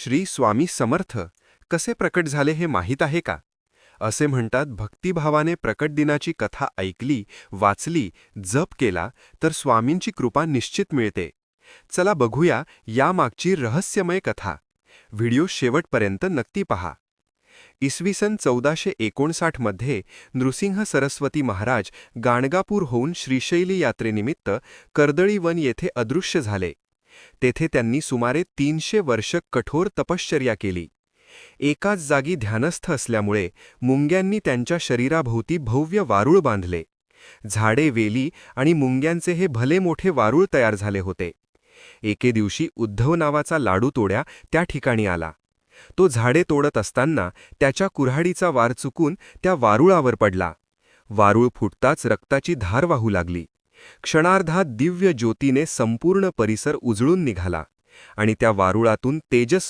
श्री स्वामी समर्थ कसे प्रकट झाले हे माहीत आहे का? असे म्हणतात, भक्तिभावाने प्रकट दिनाची कथा ऐकली, वाचली, जप केला तर स्वामींची कृपा निश्चित मिळते. चला बघूया यामागची रहस्यमय कथा. व्हिडिओ शेवटपर्यंत नक्की पहा. इसवी सन 1459 मध्ये नृसिंह सरस्वती महाराज गाणगापूर होऊन श्रीशैली यात्रेनिमित्त कर्दळीवन येथे अदृश्य झाले. तेथे त्यांनी सुमारे 300 वर्ष कठोर तपश्चर्या केली. एकाच जागी ध्यानस्थ असल्यामुळे मुंग्यांनी त्यांच्या शरीराभोवती भव्य वारूळ बांधले. झाडे, वेली आणि मुंग्यांचे हे भले मोठे वारूळ तयार झाले होते. एके दिवशी उद्धव नावाचा लाडूतोड्या त्या ठिकाणी आला. तो झाडे तोडत असताना त्याच्या कुऱ्हाडीचा वार चुकून त्या वारुळावर पडला. वारूळ फुटताच रक्ताची धार वाहू लागली. क्षणार्धात दिव्य ज्योतीने संपूर्ण परिसर उजळून निघाला आणि त्या वारुळातून तेजस